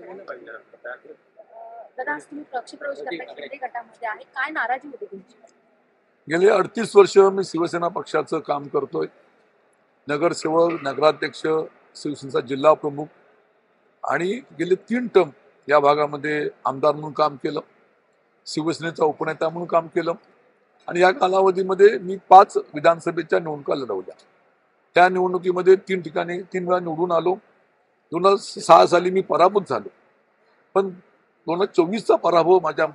दादा आज तुम्ही पक्षप्रवेश करताय शिंदे गटामध्ये आहे, काय नाराजी होती तुमची? गेले 38 वर्ष मी शिवसेना पक्षाचं काम करतोय. नगरसेवक, नगराध्यक्ष, शिवसेनेचा जिल्हा प्रमुख आणि गेले 3 टर्म या भागामध्ये आमदार म्हणून काम केलं, शिवसेनेचा उपनेता म्हणून काम केलं आणि या कालावधीमध्ये मी 5 विधानसभेच्या निवडणुका लढवल्या. त्या निवडणुकीमध्ये 3 ठिकाणी 3 वेळा निवडून आलो. 2006 साली मी पराभूत झालो, पण 2024चा पराभव माझ्या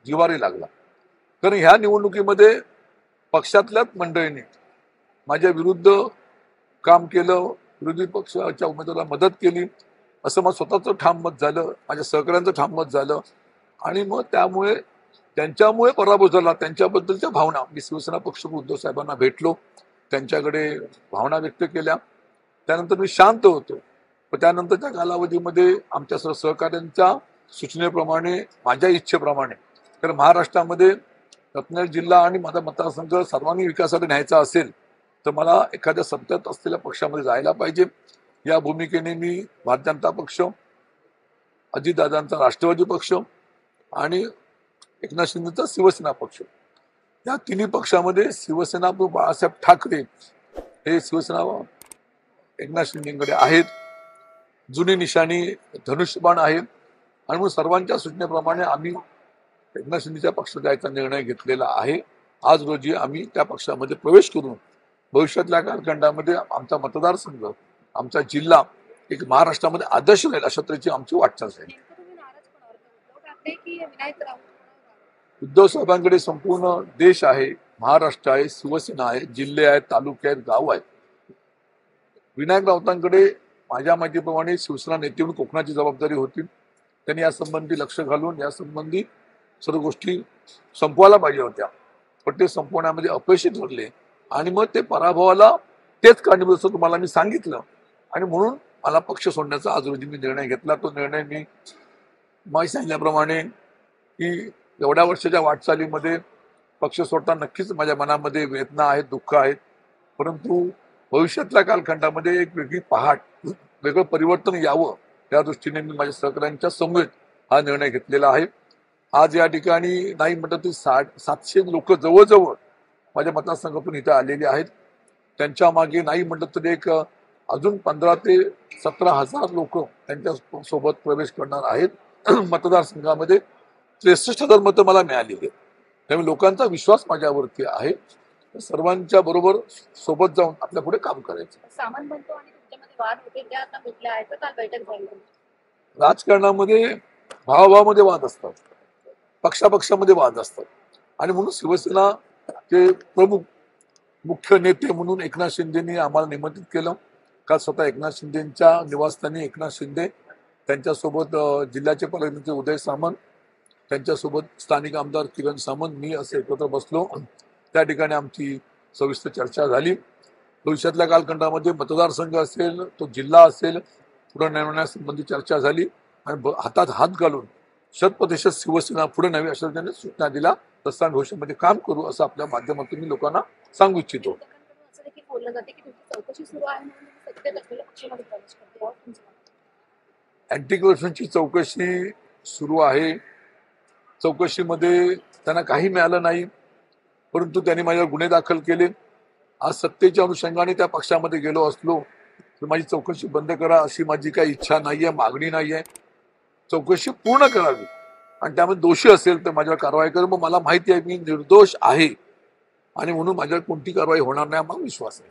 जिवारी लागला. कारण ह्या निवडणुकीमध्ये पक्षातल्याच मंडळींनी माझ्या विरुद्ध काम केलं, विरोधी पक्षाच्या उमेदवाराला मदत केली, असं मग स्वतःचं ठाम मत झालं, माझ्या सहकाऱ्यांचं ठाम मत झालं आणि मग त्यामुळे त्यांच्यामुळे पराभव झाला. त्यांच्याबद्दलच्या भावना मी शिवसेना पक्ष उद्धव साहेबांना भेटलो, त्यांच्याकडे भावना व्यक्त केल्या. त्यानंतर मी शांत होतो. पण त्यानंतरच्या कालावधीमध्ये आमच्या सहकाऱ्यांच्या सूचनेप्रमाणे, माझ्या इच्छेप्रमाणे, तर महाराष्ट्रामध्ये रत्नागिरी जिल्हा आणि माझा मतदारसंघ सर्वांनी विकासाकडे न्यायचा असेल तर मला एखाद्या सत्तेत असलेल्या पक्षामध्ये जायला पाहिजे. या भूमिकेने मी भारतीय जनता पक्ष, अजितदादांचा राष्ट्रवादी पक्ष आणि एकनाथ शिंदेचा शिवसेना पक्ष, या तिन्ही पक्षामध्ये शिवसेना बाळासाहेब ठाकरे हे शिवसेना एकनाथ शिंदेकडे आहेत. जुनी निशाणी धनुष्यबाण आहे आणि म्हणून सर्वांच्या सूचनेप्रमाणे आम्ही एकनाथ शिंदेच्या पक्षात जायचा निर्णय घेतलेला आहे. आज रोजी आम्ही त्या पक्षामध्ये प्रवेश करून भविष्यातल्या कालखंडामध्ये आमचा मतदारसंघ, आमचा जिल्हा एक महाराष्ट्रामध्ये आदर्श राहील अशा तऱ्हेची आमची वाटचाल आहे. उद्धव साहेबांकडे संपूर्ण देश आहे, महाराष्ट्र आहे, शिवसेना आहे, जिल्हे आहेत, तालुके आहेत, गाव आहेत. विनायक राऊतांकडे माझ्या माहितीप्रमाणे शिवसेना नेते म्हणून कोकणाची जबाबदारी होती. त्यांनी यासंबंधी लक्ष घालून यासंबंधी सर्व गोष्टी संपवायला पाहिजे होत्या, पण ते संपवण्यामध्ये अपयशी ठरले आणि मग ते पराभवाला तेच कारणीभूत असं तुम्हाला मी सांगितलं आणि म्हणून मला पक्ष सोडण्याचा आज रोजी मी निर्णय घेतला. तो निर्णय मी माहिती सांगितल्याप्रमाणे की एवढ्या वर्षाच्या वाटचालीमध्ये पक्ष सोडताना नक्कीच माझ्या मनामध्ये वेदना आहेत, दुःख आहेत, परंतु भविष्यातल्या कालखंडामध्ये एक वेगळी पहाट, वेगळं परिवर्तन यावं या दृष्टीने मी माझ्या सहकाऱ्यांच्या समवेत हा निर्णय घेतलेला आहे. आज या ठिकाणी नाही म्हटलं तरी 700 लोक जवळजवळ माझ्या मतदारसंघातून इथे आलेले आहेत. त्यांच्या मागे नाही म्हटलं तरी एक अजून 15,000 ते 17,000 लोक त्यांच्या सोबत प्रवेश करणार आहेत मतदारसंघामध्ये. 63,000 मतं मला मिळालेली आहेत. त्यामुळे लोकांचा विश्वास माझ्यावरती आहे. सर्वांच्या बरोबर सोबत जाऊन आपल्या पुढे काम करायचं. सामान बनतो आणि तुमच्यामध्ये वाद होते, त्या आता मिटल्या आहेत, काल बैठक झाली. राजकारणामध्ये भावाभावामध्ये वाद असतात, पक्षापक्षामध्ये वाद असतात आणि म्हणून शिवसेना चे प्रमुख मुख्य नेते म्हणून एकनाथ शिंदेनी आम्हाला निमंत्रित केलं. काल स्वतः एकनाथ शिंदेच्या निवासस्थानी एकनाथ शिंदे, त्यांच्यासोबत जिल्ह्याचे पालकमंत्री उदय सामंत, त्यांच्यासोबत स्थानिक आमदार किरण सामंत, मी असे एकत्र बसलो. त्या ठिकाणी आमची सविस्तर चर्चा झाली. भविष्यातल्या कालखंडामध्ये मतदारसंघ असेल, तो जिल्हा असेल, पुढे नेमण्यासंबंधी चर्चा झाली आणि हातात हात घालून 100% शिवसेना पुढे न्यावी अशा त्यांनी सूचना दिल्या. तसा भविष्यामध्ये काम करू असं आपल्या माध्यमातून मी लोकांना सांगू इच्छितो. अँटी करप्शनची चौकशी सुरू आहे. चौकशीमध्ये त्यांना काही मिळालं नाही, परंतु त्यांनी माझ्यावर गुन्हे दाखल केले. आज सत्तेच्या अनुषंगाने त्या पक्षामध्ये गेलो असलो तर माझी चौकशी बंद करा अशी माझी काही इच्छा नाहीये, मागणी नाहीये. चौकशी पूर्ण करावी आणि त्यामध्ये दोषी असेल तर माझ्यावर कारवाई करू. मग मला माहिती आहे मी निर्दोष आहे आणि म्हणून माझ्यावर कोणती कारवाई होणार नाही, मला विश्वास आहे.